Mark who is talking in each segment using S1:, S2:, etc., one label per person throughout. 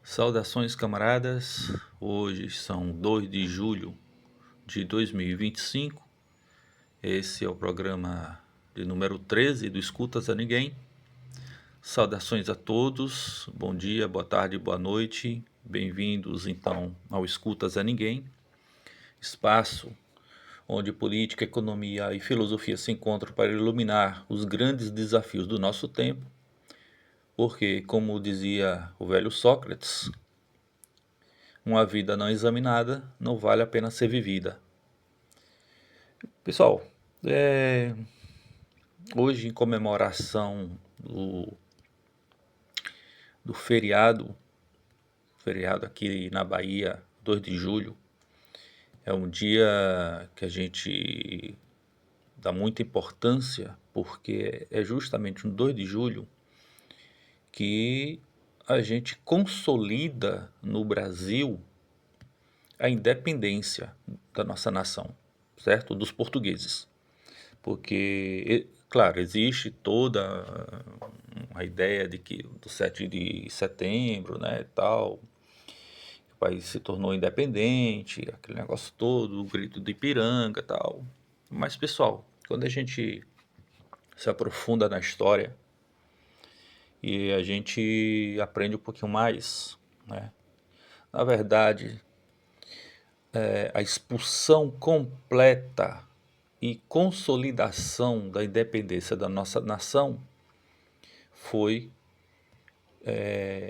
S1: Saudações, camaradas. Hoje são 2 de julho de 2025. Esse é o programa de número 13 do Escutas a Ninguém. Saudações a todos. Bom dia, boa tarde, boa noite. Bem-vindos então ao Escutas a Ninguém, espaço onde política, economia e filosofia se encontram para iluminar os grandes desafios do nosso tempo. Porque, como dizia o velho Sócrates, uma vida não examinada não vale a pena ser vivida. Pessoal, hoje em comemoração do feriado aqui na Bahia, 2 de julho, é um dia que a gente dá muita importância, porque é justamente no 2 de julho que a gente consolida no Brasil a independência da nossa nação, certo? Dos portugueses. Porque, claro, existe toda a ideia de que do 7 de setembro, né, tal, o país se tornou independente, aquele negócio todo, o grito do Ipiranga, tal. Mas, pessoal, quando a gente se aprofunda na história e a gente aprende um pouquinho mais, né, na verdade, a expulsão completa e consolidação da independência da nossa nação foi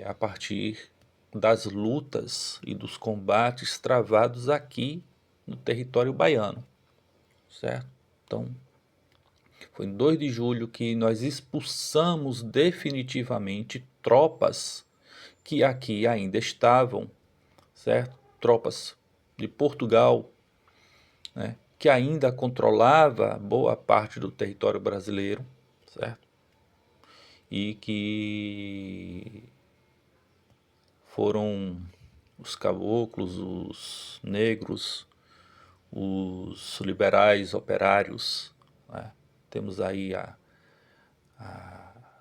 S1: a partir das lutas e dos combates travados aqui no território baiano, certo? Então, foi em 2 de julho que nós expulsamos definitivamente tropas que aqui ainda estavam, certo? Tropas de Portugal, né, que ainda controlava boa parte do território brasileiro, certo? E que foram os caboclos, os negros, os liberais operários, né? Temos aí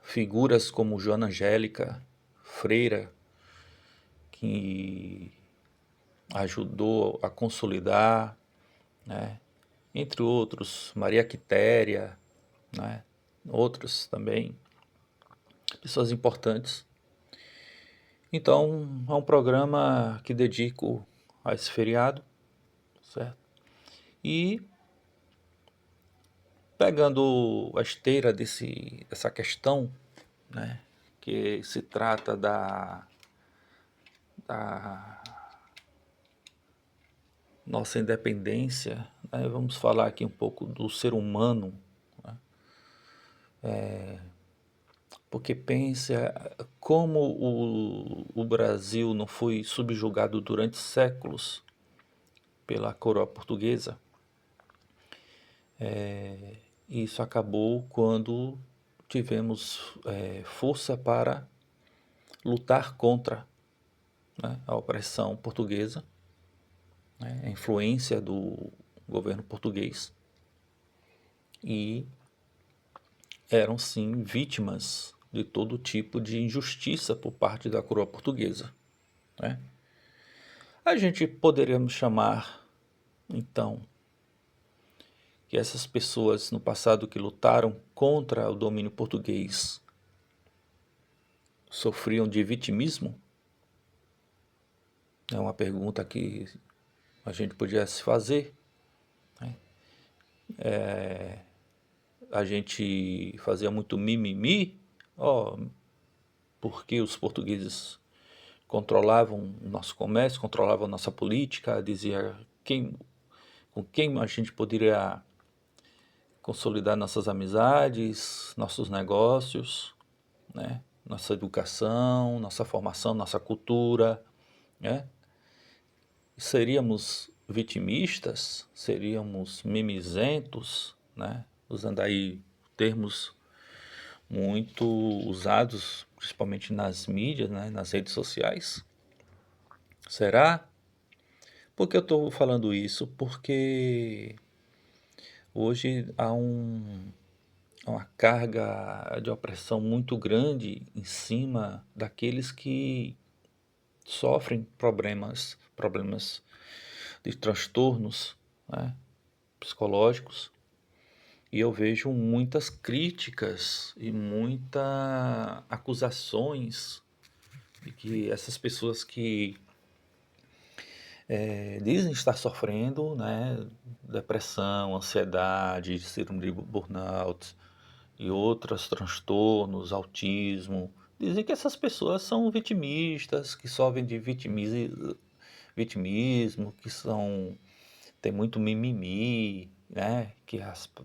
S1: figuras como Joana Angélica Freira, que ajudou a consolidar, né? Entre outros, Maria Quitéria, né? Outros também, pessoas importantes. Então, é um programa que dedico a esse feriado, certo? E pegando a esteira dessa questão, né, que se trata da nossa independência, né, vamos falar aqui um pouco do ser humano, né, porque pensa como o Brasil não foi subjugado durante séculos pela coroa portuguesa. Isso acabou quando tivemos força para lutar contra, né, a opressão portuguesa, né, a influência do governo português, e eram sim vítimas de todo tipo de injustiça por parte da coroa portuguesa, né? A gente poderíamos chamar, então, que essas pessoas no passado que lutaram contra o domínio português sofriam de vitimismo? É uma pergunta que a gente podia se fazer, né? A gente fazia muito mimimi, ó, porque os portugueses controlavam o nosso comércio, controlavam a nossa política, dizia com quem a gente poderia consolidar nossas amizades, nossos negócios, né? Nossa educação, nossa formação, nossa cultura, né? Seríamos vitimistas, seríamos mimizentos, né? Usando aí termos muito usados, principalmente nas mídias, né? Nas redes sociais. Será? Por que eu estou falando isso? Porque hoje há uma carga de opressão muito grande em cima daqueles que sofrem problemas de transtornos, né, psicológicos, e eu vejo muitas críticas e muitas acusações de que essas pessoas que dizem estar sofrendo, né, depressão, ansiedade, síndrome de burnout e outros transtornos, autismo, dizem que essas pessoas são vitimistas, que sofrem de vitimismo, que tem muito mimimi, né, que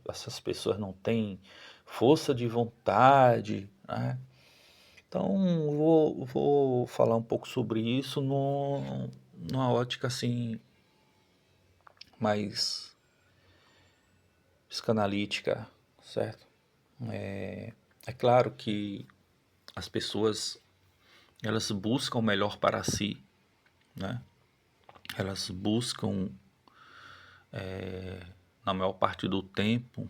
S1: essas pessoas não têm força de vontade, né. Então, vou falar um pouco sobre isso numa ótica assim mais psicanalítica, certo? É claro que as pessoas elas buscam o melhor para si, né? Elas buscam, na maior parte do tempo,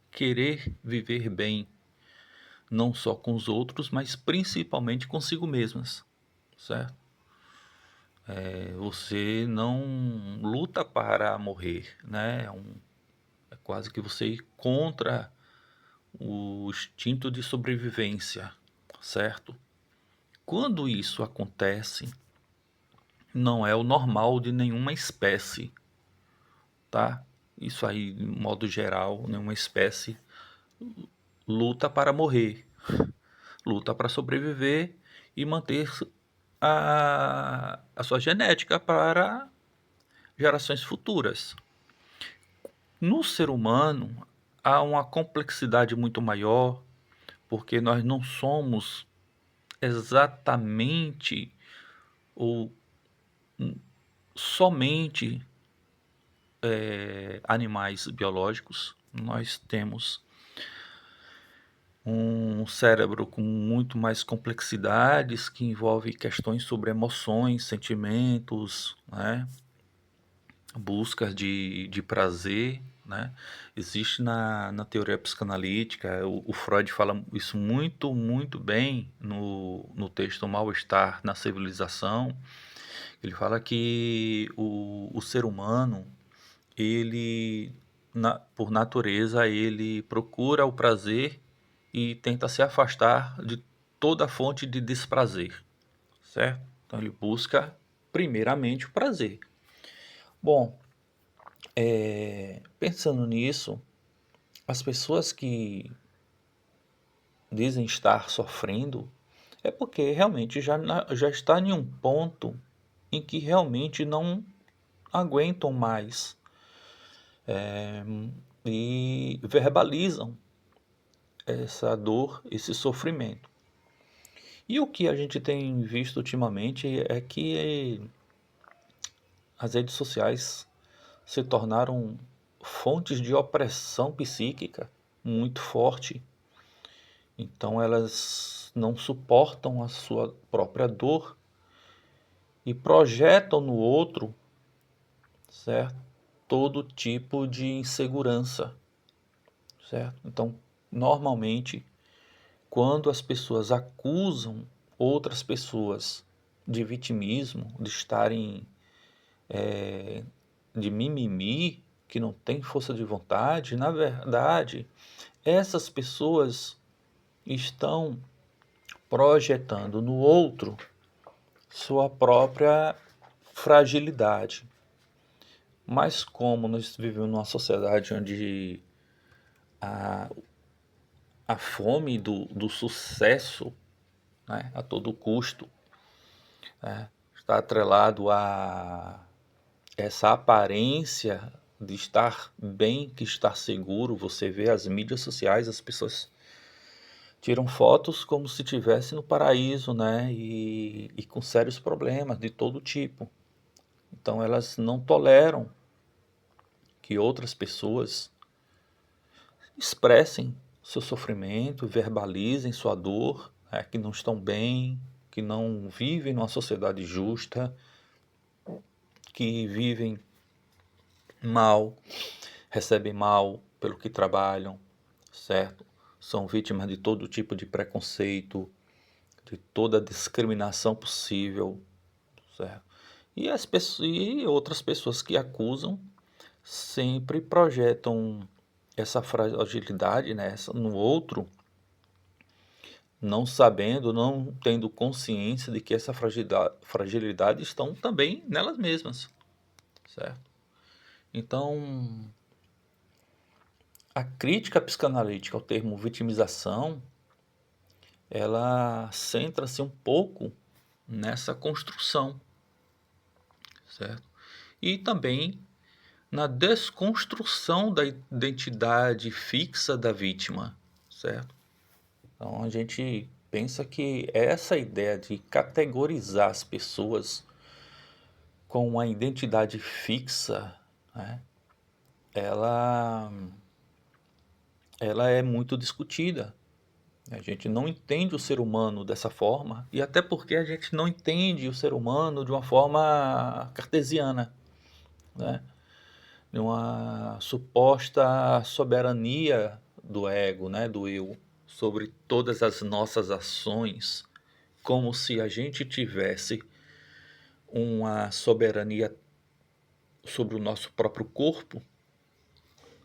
S1: querer viver bem, não só com os outros, mas principalmente consigo mesmas, certo? Você não luta para morrer, né? É quase que você ir contra o instinto de sobrevivência, certo? Quando isso acontece, não é o normal de nenhuma espécie, tá? Isso aí, de modo geral, nenhuma espécie luta para morrer, luta para sobreviver e manter a sua genética para gerações futuras. No ser humano, há uma complexidade muito maior, porque nós não somos exatamente ou somente animais biológicos. Nós temos um cérebro com muito mais complexidades, que envolve questões sobre emoções, sentimentos, né? Buscas de prazer, né? Existe na teoria psicanalítica, o Freud fala isso muito bem no texto Mal-Estar na Civilização. Ele fala que o ser humano, ele, por natureza, ele procura o prazer e tenta se afastar de toda fonte de desprazer, certo? Então ele busca primeiramente o prazer. Bom, pensando nisso, as pessoas que dizem estar sofrendo é porque realmente já está em um ponto em que realmente não aguentam mais, e verbalizam essa dor, esse sofrimento. E o que a gente tem visto ultimamente é que as redes sociais se tornaram fontes de opressão psíquica muito forte. Então elas não suportam a sua própria dor e projetam no outro, certo? Todo tipo de insegurança, certo? Então, normalmente, quando as pessoas acusam outras pessoas de vitimismo, de estarem de mimimi, que não tem força de vontade, na verdade, essas pessoas estão projetando no outro sua própria fragilidade. Mas como nós vivemos numa sociedade onde a, a fome do sucesso, né, a todo custo, né, está atrelado a essa aparência de estar bem, que estar seguro. Você vê as mídias sociais, as pessoas tiram fotos como se estivesse no paraíso, né? E com sérios problemas de todo tipo. Então elas não toleram que outras pessoas expressem seu sofrimento, verbalizem sua dor, né? Que não estão bem, que não vivem numa sociedade justa, que vivem mal, recebem mal pelo que trabalham, certo? São vítimas de todo tipo de preconceito, de toda a discriminação possível, certo? E outras pessoas que acusam sempre projetam essa fragilidade, né, no outro, não sabendo, não tendo consciência de que essa fragilidade estão também nelas mesmas, certo? Então, a crítica psicanalítica ao termo vitimização, ela centra-se um pouco nessa construção, certo? E também na desconstrução da identidade fixa da vítima, certo? Então a gente pensa que essa ideia de categorizar as pessoas com uma identidade fixa, né, ela, ela é muito discutida. A gente não entende o ser humano dessa forma, e até porque a gente não entende o ser humano de uma forma cartesiana, né? De uma suposta soberania do ego, né, do eu, sobre todas as nossas ações, como se a gente tivesse uma soberania sobre o nosso próprio corpo,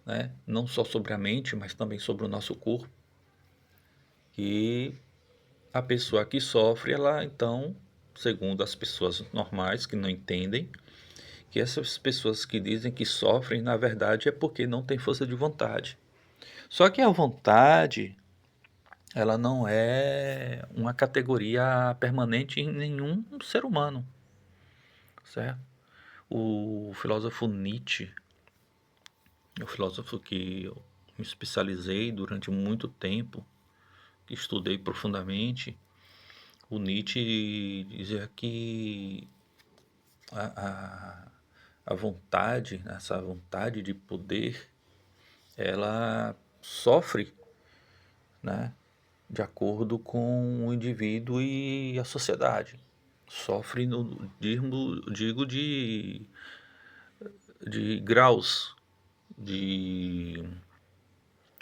S1: né? Não só sobre a mente, mas também sobre o nosso corpo. E a pessoa que sofre, ela então, segundo as pessoas normais que não entendem, que essas pessoas que dizem que sofrem, na verdade, é porque não tem força de vontade. Só que a vontade, ela não é uma categoria permanente em nenhum ser humano, certo? O filósofo Nietzsche, o filósofo que eu me especializei durante muito tempo, que estudei profundamente, o Nietzsche dizia que a, a vontade, essa vontade de poder, ela sofre, né, de acordo com o indivíduo e a sociedade. Sofre, no digo de graus de,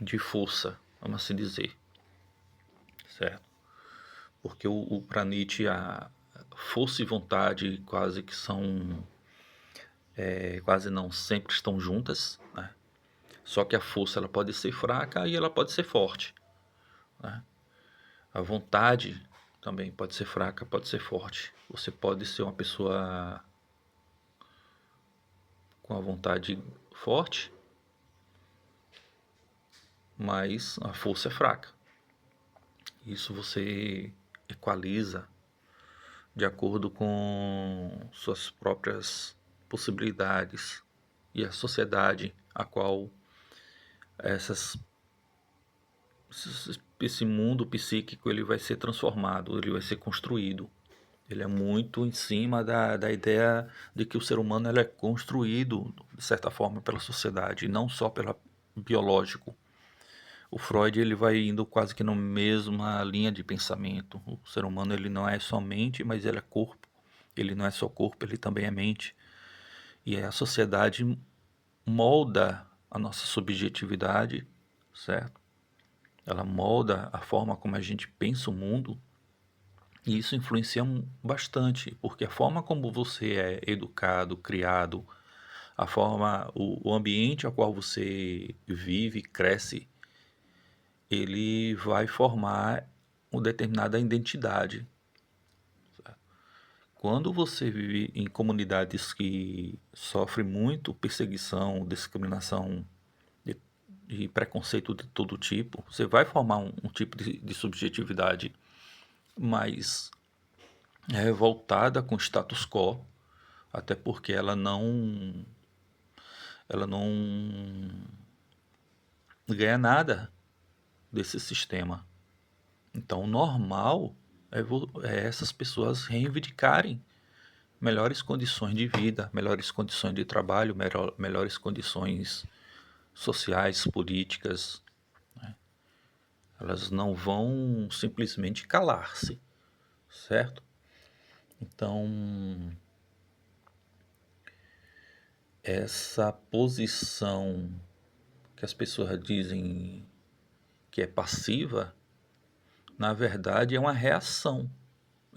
S1: de força, vamos assim dizer, certo? Porque para Nietzsche a força e vontade quase que são, quase não sempre estão juntas, né? Só que a força ela pode ser fraca e ela pode ser forte, né? A vontade também pode ser fraca, pode ser forte. Você pode ser uma pessoa com a vontade forte, mas a força é fraca. Isso você equaliza de acordo com suas próprias possibilidades e a sociedade a qual essas, esse mundo psíquico ele vai ser transformado, ele vai ser construído. Ele é muito em cima da ideia de que o ser humano ele é construído, de certa forma, pela sociedade, não só pelo biológico. O Freud ele vai indo quase que na mesma linha de pensamento. O ser humano ele não é só mente, mas ele é corpo. Ele não é só corpo, ele também é mente. E a sociedade molda a nossa subjetividade, certo? Ela molda a forma como a gente pensa o mundo. E isso influencia bastante, porque a forma como você é educado, criado, a forma, o ambiente ao qual você vive, cresce, ele vai formar uma determinada identidade. Quando você vive em comunidades que sofrem muito perseguição, discriminação e preconceito de todo tipo, você vai formar um tipo de subjetividade mais revoltada com o status quo, até porque ela não ganha nada desse sistema. Então, o normal é essas pessoas reivindicarem melhores condições de vida, melhores condições de trabalho, melhores condições sociais, políticas. Elas não vão simplesmente calar-se, certo? Então, essa posição que as pessoas dizem que é passiva, na verdade, é uma reação.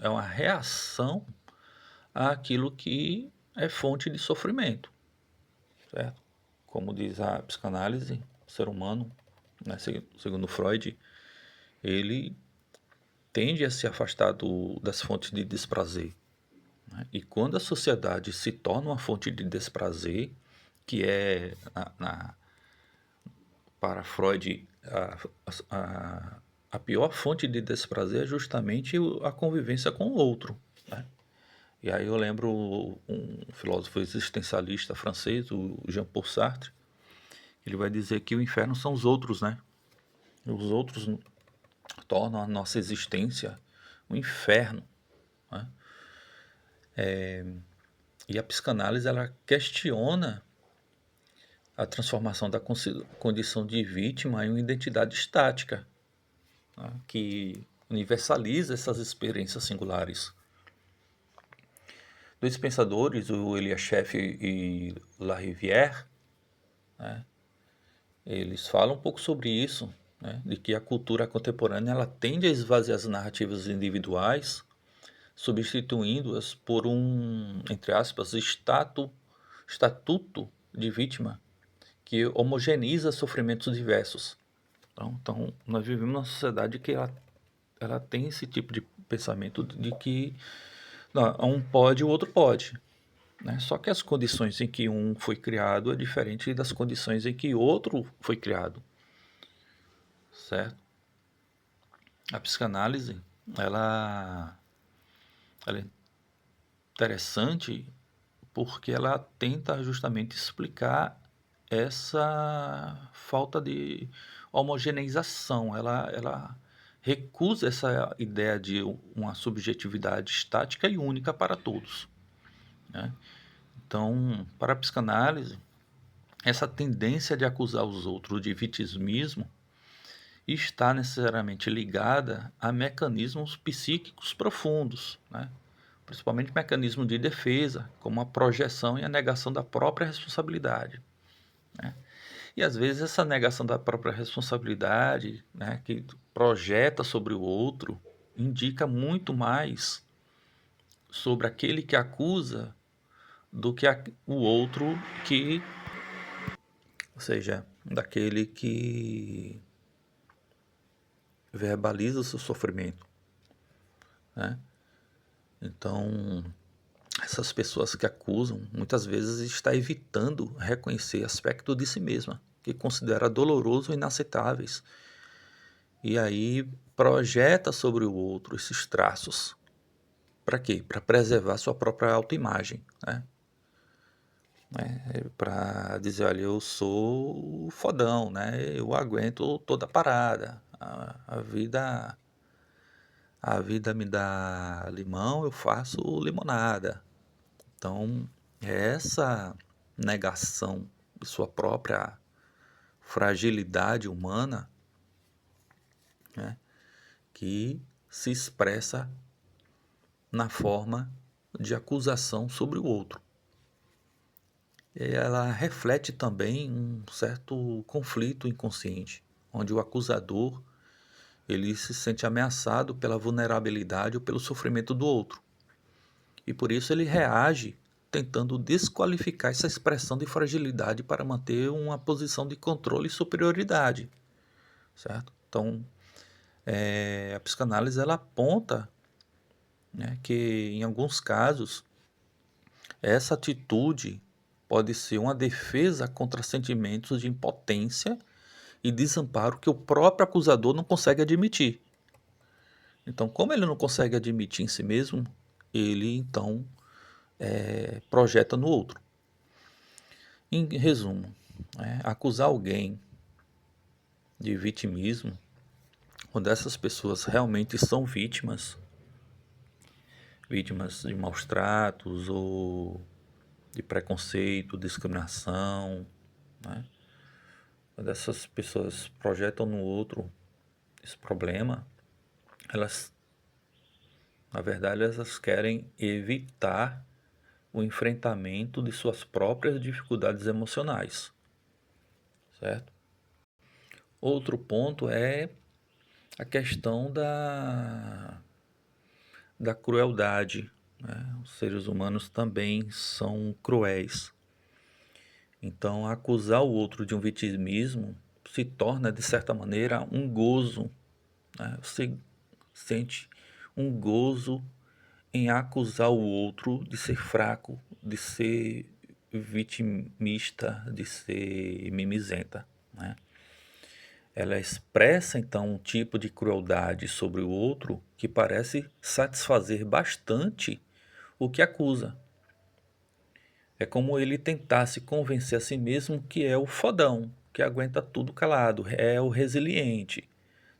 S1: É uma reação àquilo que é fonte de sofrimento, certo? Como diz a psicanálise, o ser humano, né, segundo Freud, ele tende a se afastar das fontes de desprazer, né? E quando a sociedade se torna uma fonte de desprazer, que é, para Freud, a pior fonte de desprazer é justamente a convivência com o outro, né? E aí eu lembro um filósofo existencialista francês, o Jean-Paul Sartre, ele vai dizer que o inferno são os outros, né? Os outros tornam a nossa existência um inferno, né? E a psicanálise, ela questiona a transformação da condição de vítima em uma identidade estática, né, que universaliza essas experiências singulares. Dois pensadores, o Eliashef e Larivière, né, eles falam um pouco sobre isso, né, de que a cultura contemporânea ela tende a esvaziar as narrativas individuais, substituindo-as por um, entre aspas, estatuto de vítima que homogeneiza sofrimentos diversos. Então, nós vivemos numa sociedade que ela tem esse tipo de pensamento de que não, um pode, o outro pode, né? Só que as condições em que um foi criado é diferente das condições em que outro foi criado, certo? A psicanálise, ela é interessante porque ela tenta justamente explicar essa falta de homogeneização. Ela recusa essa ideia de uma subjetividade estática e única para todos, né? Então, para a psicanálise, essa tendência de acusar os outros de vitimismo está necessariamente ligada a mecanismos psíquicos profundos, né? Principalmente mecanismos de defesa, como a projeção e a negação da própria responsabilidade, né? E às vezes essa negação da própria responsabilidade, né, que projeta sobre o outro, indica muito mais sobre aquele que acusa do que o outro que, ou seja, daquele que verbaliza o seu sofrimento, né? Então, essas pessoas que acusam, muitas vezes está evitando reconhecer aspecto de si mesma, que considera doloroso e inaceitáveis. E aí projeta sobre o outro esses traços. Para quê? Para preservar sua própria autoimagem, né? Para dizer, olha, eu sou fodão, né? Eu aguento toda a parada. A vida me dá limão, eu faço limonada. Então, é essa negação de sua própria fragilidade humana, né, que se expressa na forma de acusação sobre o outro. E ela reflete também um certo conflito inconsciente, onde o acusador ele se sente ameaçado pela vulnerabilidade ou pelo sofrimento do outro. E por isso ele reage tentando desqualificar essa expressão de fragilidade para manter uma posição de controle e superioridade, certo? Então, a psicanálise ela aponta, né, que em alguns casos essa atitude pode ser uma defesa contra sentimentos de impotência e desamparo que o próprio acusador não consegue admitir. Então, como ele não consegue admitir em si mesmo, ele então projeta no outro. Em resumo, acusar alguém de vitimismo, quando essas pessoas realmente são vítimas de maus tratos ou de preconceito, discriminação, né? Quando essas pessoas projetam no outro esse problema, elas, na verdade, elas querem evitar o enfrentamento de suas próprias dificuldades emocionais, certo? Outro ponto é a questão da crueldade, né? Os seres humanos também são cruéis. Então, acusar o outro de um vitimismo se torna, de certa maneira, um gozo, né? Você sente um gozo em acusar o outro de ser fraco, de ser vitimista, de ser mimizenta, né? Ela expressa então um tipo de crueldade sobre o outro que parece satisfazer bastante o que acusa. É como ele tentasse convencer a si mesmo que é o fodão, que aguenta tudo calado, é o resiliente,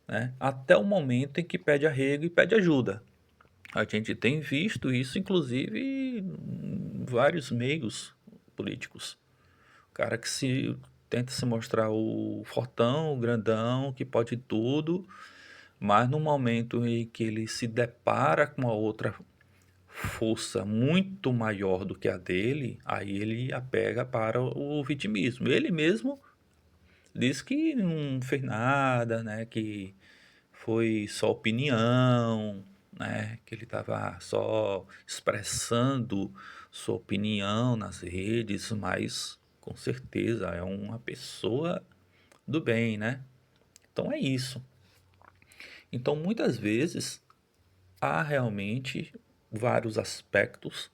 S1: né? Até o momento em que pede arrego e pede ajuda. A gente tem visto isso, inclusive, em vários meios políticos. O cara que tenta se mostrar o fortão, o grandão, que pode tudo, mas no momento em que ele se depara com a outra força muito maior do que a dele, aí ele apega para o vitimismo. Ele mesmo diz que não fez nada, né, que foi só opinião, né, que ele estava só expressando sua opinião nas redes, mas com certeza é uma pessoa do bem, né? Então é isso. Então muitas vezes há realmente vários aspectos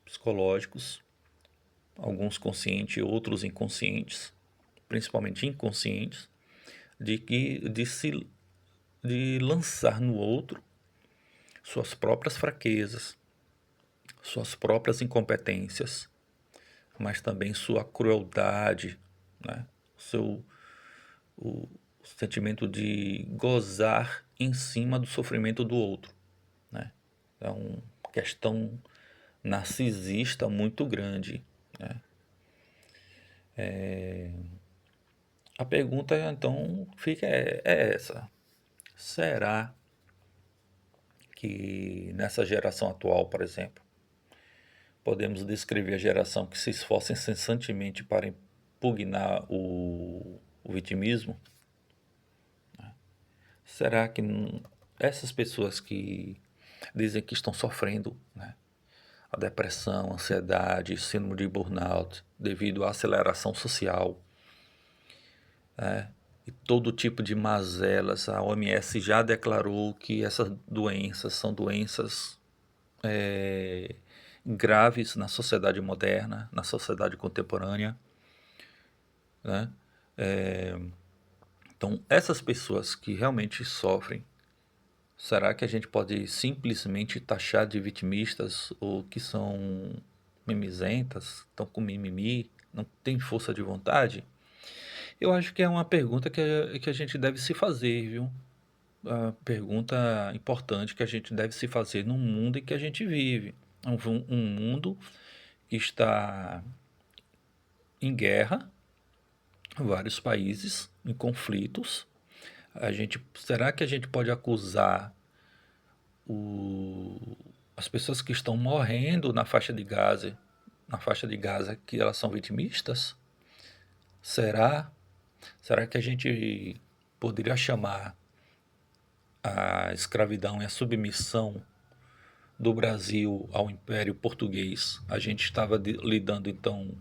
S1: psicológicos, alguns conscientes, outros inconscientes, principalmente inconscientes, de lançar no outro suas próprias fraquezas, suas próprias incompetências, mas também sua crueldade, né? O sentimento de gozar em cima do sofrimento do outro, né? É uma questão narcisista muito grande, né? A pergunta então fica essa: será que nessa geração atual, por exemplo, podemos descrever a geração que se esforça incessantemente para impugnar o vitimismo? Será que essas pessoas que dizem que estão sofrendo, né, a depressão, ansiedade, síndrome de burnout, devido à aceleração social, né, e todo tipo de mazelas, a OMS já declarou que essas doenças são doenças graves na sociedade moderna, na sociedade contemporânea, né? Então, essas pessoas que realmente sofrem, será que a gente pode simplesmente taxar de vitimistas ou que são mimizentas, estão com mimimi, não tem força de vontade? Eu acho que é uma pergunta que a gente deve se fazer, viu? A pergunta importante que a gente deve se fazer no mundo em que a gente vive. Um mundo que está em guerra, vários países em conflitos. Será que a gente pode acusar as pessoas que estão morrendo na faixa de Gaza, que elas são vitimistas? Será? Será que a gente poderia chamar a escravidão e a submissão do Brasil ao Império Português? A gente estava lidando então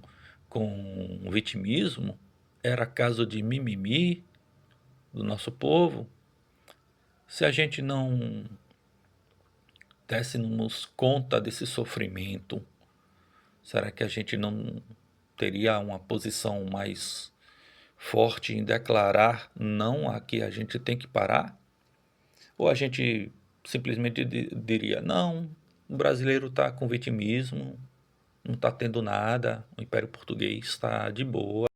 S1: com vitimismo? Era caso de mimimi do nosso povo? Se a gente não desse-nos conta desse sofrimento, será que a gente não teria uma posição mais forte em declarar não a que a gente tem que parar? Ou a gente simplesmente diria, não, o brasileiro está com vitimismo, não está tendo nada, o Império Português está de boa.